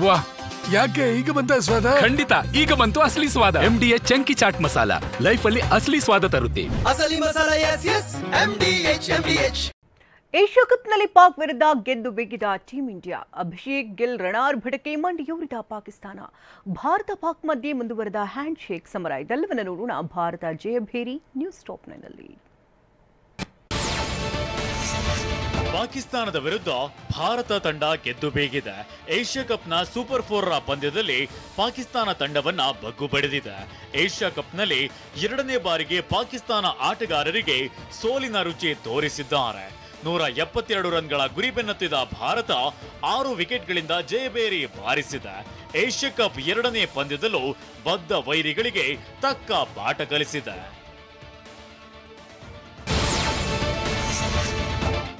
ವಾಹ್, ಯಾಕೆ ಈಗ ಬಂತ ಸ್ವಾದ? ಖಂಡಿತ ಈಗ ಬಂತು ಅಸಲಿ ಸ್ವಾದ. MDH chunky chaat masala life ಅಲ್ಲಿ ಅಸಲಿ ಸ್ವಾದ ತರುತ್ತೆ. ಅಸಲಿ ಮಸಾಲ ಎಸ್ MDH. ಏಷ್ಯಾ ಕಪ್ನಲ್ಲಿ ಪಾಕ್ ವಿರುದ್ಧ ಗೆದ್ದು ಬಿಗಿದ ಟೀಂ ಇಂಡಿಯಾ. ಅಭಿಷೇಕ್ ಗಿಲ್ ರಣಾರ್ಭಟಕ್ಕೆ ಮಂಡಿಯೂರಿದ ಪಾಕಿಸ್ತಾನ. ಭಾರತ ಪಾಕ್ ಮಧ್ಯೆ ಮುಂದುವರೆದ ಹ್ಯಾಂಡ್ ಶೇಕ್ ಸಮರ. ಇದೆಲ್ಲವನ್ನ ನೋಡೋಣ ಭಾರತ ಜಯಭೇರಿ ನ್ಯೂಸ್ ಟಾಪ್ 9ನಲ್ಲಿ. ಪಾಕಿಸ್ತಾನದ ವಿರುದ್ಧ ಭಾರತ ತಂಡ ಗೆದ್ದು ಬೇಗಿದೆ. ಏಷ್ಯಾ ಕಪ್ನ ಸೂಪರ್ 4ರ ಪಂದ್ಯದಲ್ಲಿ ಪಾಕಿಸ್ತಾನ ತಂಡವನ್ನ ಬಗ್ಗು ಬಡಿದಿದೆ. ಏಷ್ಯಾ ಕಪ್ನಲ್ಲಿ 2ನೇ ಬಾರಿಗೆ ಪಾಕಿಸ್ತಾನ ಆಟಗಾರರಿಗೆ ಸೋಲಿನ ರುಚಿ ತೋರಿಸಿದ್ದಾರೆ. 172 ರನ್ಗಳ ಗುರಿ ಬೆನ್ನತ್ತಿದ ಭಾರತ 6 ವಿಕೆಟ್ಗಳಿಂದ ಜಯಬೇರಿ ಬಾರಿಸಿದೆ. ಏಷ್ಯಾ ಕಪ್ 2ನೇ ಪಂದ್ಯದಲ್ಲೂ ಬದ್ಧ ವೈರಿಗಳಿಗೆ ತಕ್ಕ ಪಾಠ ಕಲಿಸಿದೆ.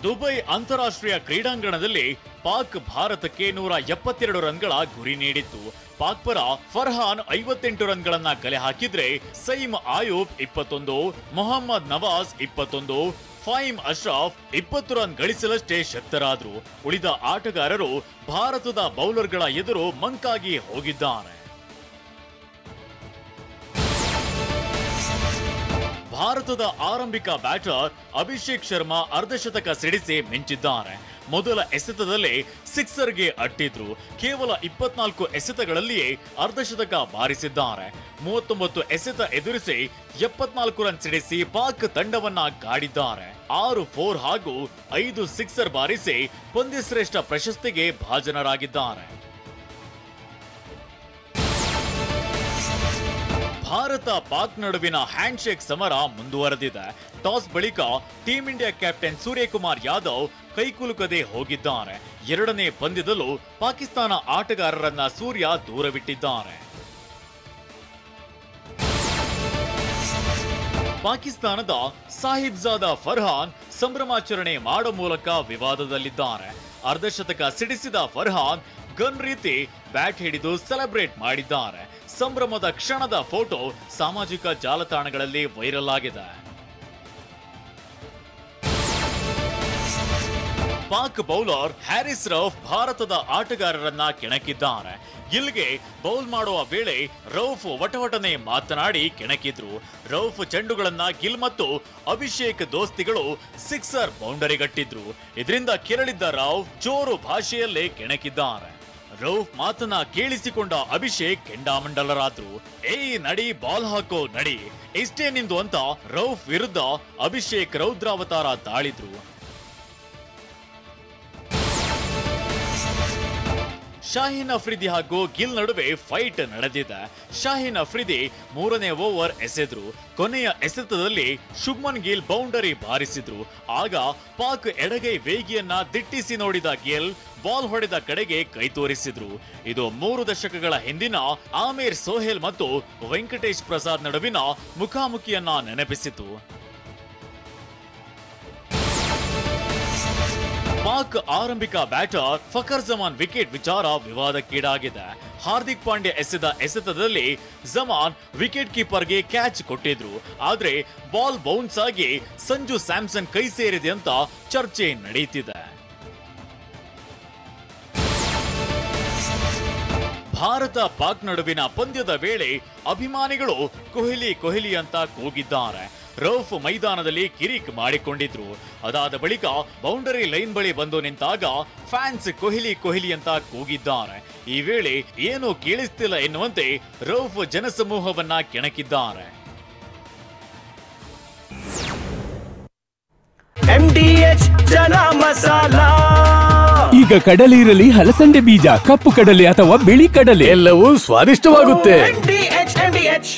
ದುಬೈ ಅಂತಾರಾಷ್ಟ್ರೀಯ ಕ್ರೀಡಾಂಗಣದಲ್ಲಿ ಪಾಕ್ ಭಾರತಕ್ಕೆ 172 ರನ್ಗಳ ಗುರಿ ನೀಡಿತ್ತು. ಪಾಕ್ ಪರ ಫರ್ಹಾನ್ 58 ರನ್ಗಳನ್ನ ಕಲೆ ಹಾಕಿದ್ರೆ ಸೈಮ್ ಆಯೂಬ್ 21, ಮೊಹಮ್ಮದ್ ನವಾಜ್ 21, ಫೈಮ್ ಅಶ್ರಫ್ 20 ರನ್ ಗಳಿಸಲಷ್ಟೇ ಶಕ್ತರಾದ್ರು. ಉಳಿದ ಆಟಗಾರರು ಭಾರತದ ಬೌಲರ್ಗಳ ಎದುರು ಮಂಕಾಗಿ ಹೋಗಿದ್ದಾರೆ. ಭಾರತದ ಆರಂಭಿಕ ಬ್ಯಾಟರ್ ಅಭಿಷೇಕ್ ಶರ್ಮಾ ಅರ್ಧಶತಕ ಸಿಡಿಸಿ ಮಿಂಚಿದ್ದಾರೆ. ಮೊದಲ ಎಸೆತದಲ್ಲೇ ಸಿಕ್ಸರ್ಗೆ ಅಟ್ಟಿದ್ರು. ಕೇವಲ 24 ಎಸೆತಗಳಲ್ಲಿಯೇ ಅರ್ಧಶತಕ ಬಾರಿಸಿದ್ದಾರೆ. 39 ಎಸೆತ ಎದುರಿಸಿ 74 ರನ್ ಸಿಡಿಸಿ ಪಾಕ್ ತಂಡವನ್ನ ಕಾಡಿದ್ದಾರೆ. 6 4 ಹಾಗೂ 5 ಸಿಕ್ಸರ್ ಬಾರಿಸಿ ಪಂದ್ಯಶ್ರೇಷ್ಠ ಪ್ರಶಸ್ತಿಗೆ ಭಾಜನರಾಗಿದ್ದಾರೆ. ಭಾರತ ಪಾಕ್ ನಡುವಿನ ಹ್ಯಾಂಡ್ ಶೇಕ್ ಸಮರ ಮುಂದುವರೆದಿದೆ. ಟಾಸ್ ಬಳಿಕ team India captain Suryakumar Yadav ಕೈಕುಲುಕದೆ ಹೋಗಿದ್ದಾರೆ. 2ನೇ ಪಂದ್ಯದಲ್ಲೂ ಪಾಕಿಸ್ತಾನ ಆಟಗಾರರನ್ನ ಸೂರ್ಯ ದೂರವಿಟ್ಟಿದ್ದಾರೆ. ಪಾಕಿಸ್ತಾನದ ಸಾಹಿಬ್ಜಾದಾ ಫರ್ಹಾನ್ ಸಂಭ್ರಮಾಚರಣೆ ಮಾಡೋ ಮೂಲಕ ವಿವಾದದಲ್ಲಿದ್ದಾರೆ. ಅರ್ಧಶತಕ ಸಿಡಿಸಿದ ಫರ್ಹಾನ್ ಗನ್ ರೀತಿ ಬ್ಯಾಟ್ ಹಿಡಿದು ಸೆಲೆಬ್ರೇಟ್ ಮಾಡಿದ್ದಾರೆ. ಸಂಭ್ರಮದ ಕ್ಷಣದ ಫೋಟೋ ಸಾಮಾಜಿಕ ಜಾಲತಾಣಗಳಲ್ಲಿ ವೈರಲ್ ಆಗಿದೆ. ಪಾಕ್ ಬೌಲರ್ ಹ್ಯಾರಿಸ್ ರೌಫ್ ಭಾರತದ ಆಟಗಾರರನ್ನ ಕೆಣಕಿದ್ದಾರೆ. ಗಿಲ್ಗೆ ಬೌಲ್ ಮಾಡುವ ವೇಳೆ ರೌಫ್ ವಟವಟನೆ ಮಾತನಾಡಿ ಕೆಣಕಿದ್ರು. ರೌಫ್ ಚೆಂಡುಗಳನ್ನ ಗಿಲ್ ಮತ್ತು ಅಭಿಷೇಕ್ ದೋಸ್ತಿಗಳು ಸಿಕ್ಸರ್ ಬೌಂಡರಿಗಟ್ಟಿದ್ರು. ಇದರಿಂದ ಕೆರಳಿದ್ದ ರೌಫ್ ಜೋರು ಭಾಷೆಯಲ್ಲೇ ಕೆಣಕಿದ್ದಾರೆ. ರೌಫ್ ಮಾತನ್ನ ಕೇಳಿಸಿಕೊಂಡ ಅಭಿಷೇಕ್ ಕೆಂಡಾಮಂಡಲರಾದ್ರು. ಏಯ್ ನಡಿ, ಬಾಲ್ ಹಾಕೋ ನಡಿ, ಇಷ್ಟೇ ನಿಂದು ಅಂತ ರೌಫ್ ವಿರುದ್ಧ ಅಭಿಷೇಕ್ ರೌದ್ರಾವತಾರ ತಾಳಿದ್ರು. ಶಾಹೀನ್ ಅಫ್ರಿದಿ ಹಾಗೂ ಗಿಲ್ ನಡುವೆ ಫೈಟ್ ನಡೆದಿದೆ. ಶಾಹೀನ್ ಅಫ್ರಿದಿ 3ನೇ ಓವರ್ ಎಸೆದ್ರು. ಕೊನೆಯ ಎಸೆತದಲ್ಲಿ ಶುಭ್ಮನ್ ಗಿಲ್ ಬೌಂಡರಿ ಬಾರಿಸಿದ್ರು. ಆಗ ಪಾಕ್ ಎಡಗೈ ವೇಗಿಯನ್ನ ದಿಟ್ಟಿಸಿ ನೋಡಿದ ಗಿಲ್ ಬಾಲ್ ಹೊಡೆದ ಕಡೆಗೆ ಕೈ ತೋರಿಸಿದ್ರು. ಇದು 3 ದಶಕಗಳ ಹಿಂದಿನ ಆಮಿರ್ ಸೋಹೇಲ್ ಮತ್ತು ವೆಂಕಟೇಶ್ ಪ್ರಸಾದ್ ನಡುವಿನ ಮುಖಾಮುಖಿಯನ್ನ ನೆನಪಿಸಿತು. ಪಾಕ್ ಆರಂಭಿಕ ಬ್ಯಾಟರ್ ಫಖರ್ ಜಮಾನ್ ವಿಕೆಟ್ ವಿಚಾರ ವಿವಾದಕ್ಕೀಡಾಗಿದೆ. ಹಾರ್ದಿಕ್ ಪಾಂಡ್ಯ ಎಸೆದ ಎಸೆತದಲ್ಲಿ ಜಮಾನ್ ವಿಕೆಟ್ ಕೀಪರ್ಗೆ ಕ್ಯಾಚ್ ಕೊಟ್ಟಿದ್ರು. ಆದ್ರೆ ಬಾಲ್ ಬೌನ್ಸ್ ಆಗಿ ಸಂಜು ಸ್ಯಾಮ್ಸನ್ ಕೈ ಸೇರಿದೆ ಅಂತ ಚರ್ಚೆ ನಡೆಯುತ್ತಿದೆ. ಭಾರತ ಪಾಕ್ ನಡುವಿನ ಪಂದ್ಯದ ವೇಳೆ ಅಭಿಮಾನಿಗಳು ಕೊಹ್ಲಿ ಅಂತ ಕೂಗಿದ್ದಾರೆ. ರೌಫ್ ಮೈದಾನದಲ್ಲಿ ಕಿರಿಕ್ ಮಾಡಿಕೊಂಡಿದ್ರು. ಅದಾದ ಬಳಿಕ ಬೌಂಡರಿ ಲೈನ್ ಬಳಿ ಬಂದು ನಿಂತಾಗ ಫ್ಯಾನ್ಸ್ ಕೊಹ್ಲಿ ಅಂತ ಕೂಗಿದ್ದಾರೆ. ಈ ವೇಳೆ ಏನೂ ಕೇಳಿಸ್ತಿಲ್ಲ ಎನ್ನುವಂತೆ ರೌಫ್ ಜನಸಮೂಹವನ್ನ ಕೆಣಕಿದ್ದಾರೆ. MDH ಜನ ಮಸಾಲ. ಈಗ ಕಡಲೆ ಇರಲಿ, ಹಲಸಂಡೆ ಬೀಜ, ಕಪ್ಪು ಕಡಲೆ ಅಥವಾ ಬಿಳಿ ಕಡಲೆ, ಎಲ್ಲವೂ ಸ್ವಾದಿಷ್ಟವಾಗುತ್ತೆ. MDH